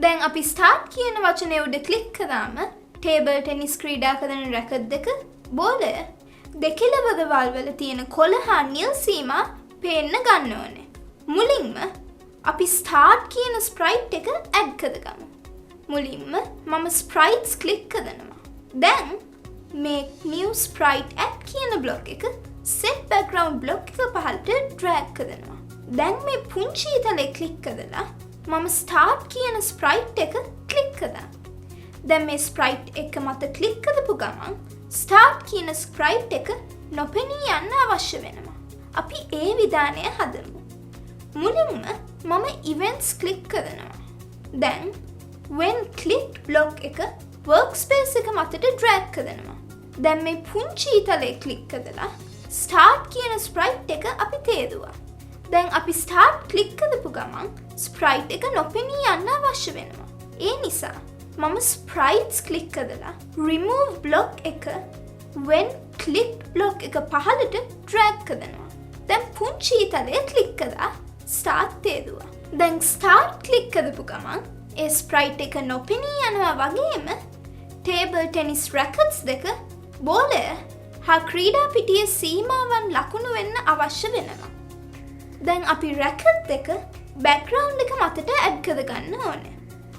දැන් අපි start කියන වචනේ උඩ ක්ලික් කරාම table tennis ක්‍රීඩා කරන රැකට් දෙක බෝලය දෙකලවදවල් වල තියෙන කොළ හා නිල් සීමා පේන්න ගන්න ඕනේ. මුලින්ම අපි start කියන sprite එක add කරගමු. මුලින්ම මම sprites ක්ලික් කරනවා. දැන් make new sprite add කියන block එක set background block එක පහළට drag කරනවා. දැන් මේ පුංචි ඉතලේ ක්ලික් කරලා මම start කියන sprite එක ක්ලික් කරා. දැන් මේ sprite එක මත ක්ලික් කරපු ගමන් start කියන sprite එක නොපෙනී යන්න අවශ්‍ය වෙනවා. අපි ඒ විධානය හදමු. මුලින්ම මම events ක්ලික් කරනවා. දැන් when clicked block එක workspace එක මතට drag කරනවා. දැන් මේ පුංචි ඉතලේ ක්ලික් කරලා start කියන sprite එක අපි තේරුවා. දැන් අපි start ක්ලික් කරපු ගමන් sprite එක නොපෙනී යන්න අවශ්‍ය වෙනවා. ඒ නිසා මම sprites ක්ලික් කරලා remove block එක when clicked block එක පහළට drag කරනවා. දැන් පුංචි ඉතලේ ක්ලික් කරලා start තේරුවා. දැන් start ක්ලික් කරපු ගමන් ඒ sprite එක නොපෙනී යනවා වගේම table tennis rackets දෙක බෝලය හා ක්‍රීඩා පිටියේ සීමාවන් ලකුණු වෙන්න අවශ්‍ය වෙනවා. දැන් අපි racket දෙක background එක මතට add කරගන්න ඕනේ.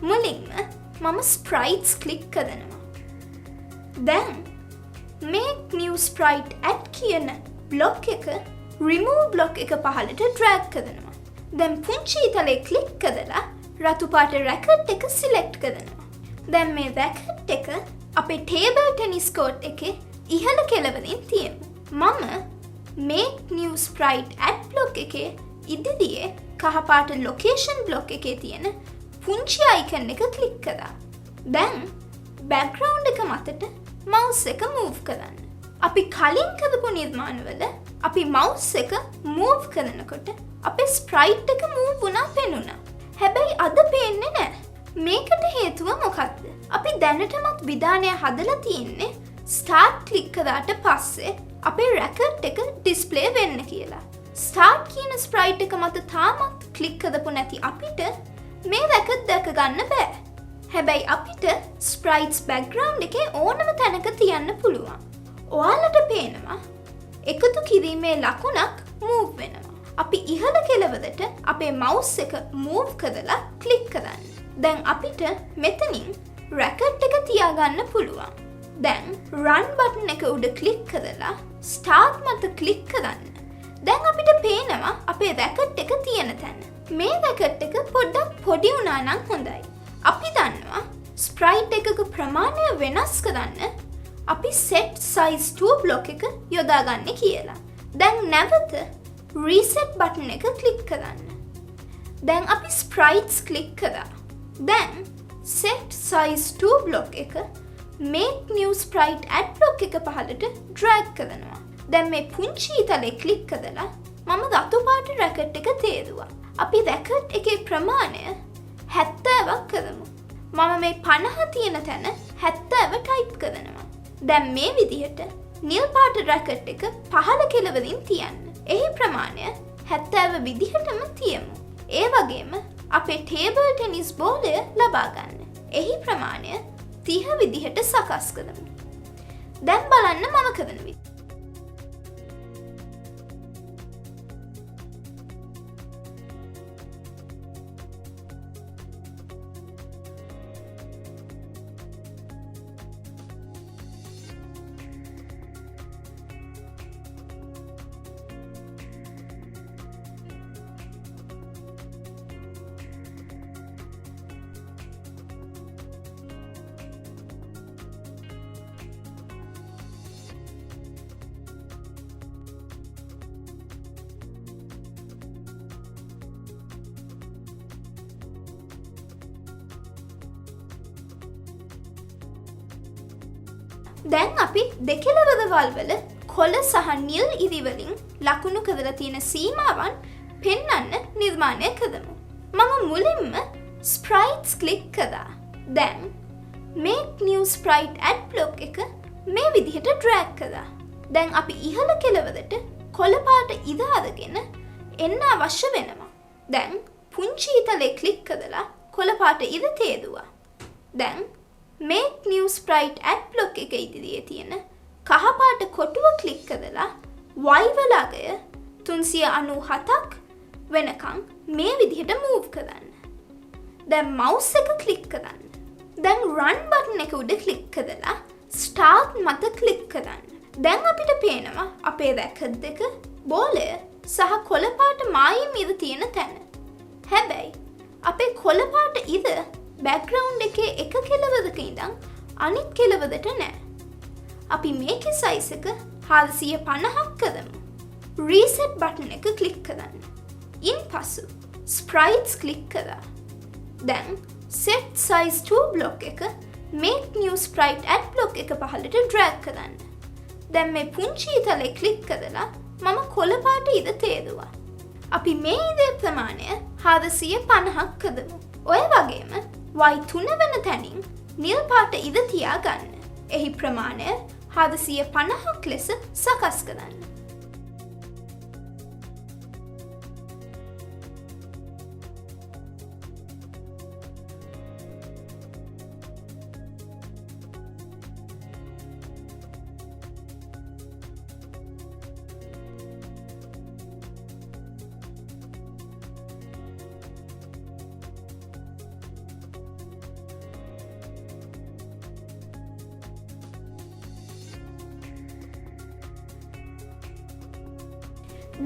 මුලින්ම මම sprites ක්ලික් කරනවා. දැන් make new sprite add කියන block එක remove block එක පහළට drag කරනවා. දැන් පුංචි ඉතලේ ක්ලික් කරලා රතු පාට racket එක select කරනවා. දැන් මේ racket එක අපේ table tennis court එකේ ඉහළ කෙළවරින් තියමු. මම make new sprite add block එකේ ඉදිරියේ කහපාට location block එකේ තියෙන පුංචි icon එක ක්ලික් කරා. දැන් background එක මතට mouse එක move කරන්න. අපි කලින් කරපු නිර්මාණවල අපි mouse එක move කරනකොට අපේ sprite එක move වුණා පෙනුණා. හැබැයි අද පේන්නේ නැහැ. මේකට හේතුව මොකක්ද? අපි දැනටමත් විධානය හදලා තියෙන්නේ start ක්ලික් කරාට පස්සේ අපේ racket එක display වෙන්න කියලා. start කියන sprite එක මත තාමත් ක්ලික් කරපු නැති අපිට මේ racket දැක ගන්න බෑ. හැබැයි අපිට sprites background එකේ ඕනම තැනක තියන්න පුළුවන්. ඔයාලට පේනවා එකතු කිරීමේ ලකුණක් move වෙනවා. අපි ඉහළ කෙළවරට අපේ mouse එක move කරලා ක්ලික් කරන්න. දැන් අපිට මෙතනින් racket එක තියාගන්න පුළුවන්. දැන් run button එක උඩ ක්ලික් කරලා start මත ක්ලික් කරන්න. දැන් අපිට පේනවා අපේ racket එක තියෙන තැන. මේ racket එක පොඩ්ඩක් පොඩි වුණා නම් හොඳයි. අපි දන්නවා sprite එකක ප්‍රමාණය වෙනස් කරන්න අපි set size 2 block එක යොදා ගන්න කියලා. දැන් නැවත reset button එක ක්ලික් කරන්න. දැන් අපි sprites ක්ලික් කරා. දැන් set size 2 block එක make new sprite add block එක පහළට drag කරනවා. දැන් මේ පුංචි ඉතලේ ක්ලික් කරලා මම රතු පාට racket එක තේරුවා. අපි racket එකේ ප්‍රමාණය 70ක් කරමු. මම මේ 50 තියෙන තැන 70 ටයිප් කරනවා. දැන් මේ විදිහට නිල් පාට racket එක පහළ කෙළවරින් තියන්න. එහි ප්‍රමාණය 70 විදිහටම තියමු. ඒ වගේම අපේ table tennis බෝලය ලබා ගන්න. එහි ප්‍රමාණය 30 විදිහට සකස් කරමු. දැන් බලන්න මම කරන විදිහ. දැන් අපි දෙකලවදවල් වල කොළ සහ නිල් ඉරිවලින් ලකුණු කරලා තියෙන සීමාවන් පෙන්වන්න නිර්මාණය කරමු. මම මුලින්ම sprites ක්ලික් කරා. දැන් make new sprite add block එක මේ විදිහට drag කරා. දැන් අපි ඉහළ කෙළවරට කොළ පාට ඉර අරගෙන එන්න අවශ්‍ය වෙනවා. දැන් පුංචි ඉතලේ ක්ලික් කරලා කොළ පාට ඉර තේදුවා. දැන් make new sprite add block එක ඉදිරියේ තියෙන කහ පාට කොටුව ක්ලික් කරලා y වල අගය 397ක් වෙනකන් මේ විදිහට move කරන්න. දැන් mouse එක ක්ලික් කරන්න. දැන් run button එක උඩ ක්ලික් කරලා start මත ක්ලික් කරන්න. දැන් අපිට පේනවා අපේ racket දෙක බෝලය සහ කොළ පාට මායිම් ඉර තියෙන තැන. හැබැයි අපේ කොළ පාට ඉර background එකේ එක කෙළවරක ඉඳන් අනිත් කෙළවරට නෑ. අපි මේකේ size එක 450ක් කරමු. reset button එක ක්ලික් කරන්න. ඉන්පසු sprites ක්ලික් කරලා දැන් set size to block එක make new sprite add block එක පහළට drag කරන්න. දැන් මේ පුංචි ඉතලේ ක්ලික් කරලා මම කොළ පාට ඉර තේරුවා. අපි මේ ඉරේ ප්‍රමාණය 450ක් කරමු. ඔය වගේම y3 වෙන තැනින් නිල් පාට ඉර තියාගන්න. එහි ප්‍රමාණය 450ක් ලෙස සකස් කරන්න.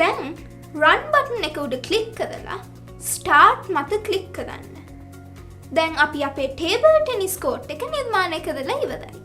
දැන් run button එක උඩ ක්ලික් කරලා start මත ක්ලික් කරන්න. දැන් අපි අපේ table tennis court එක නිර්මාණය කරලා ඉවරයි.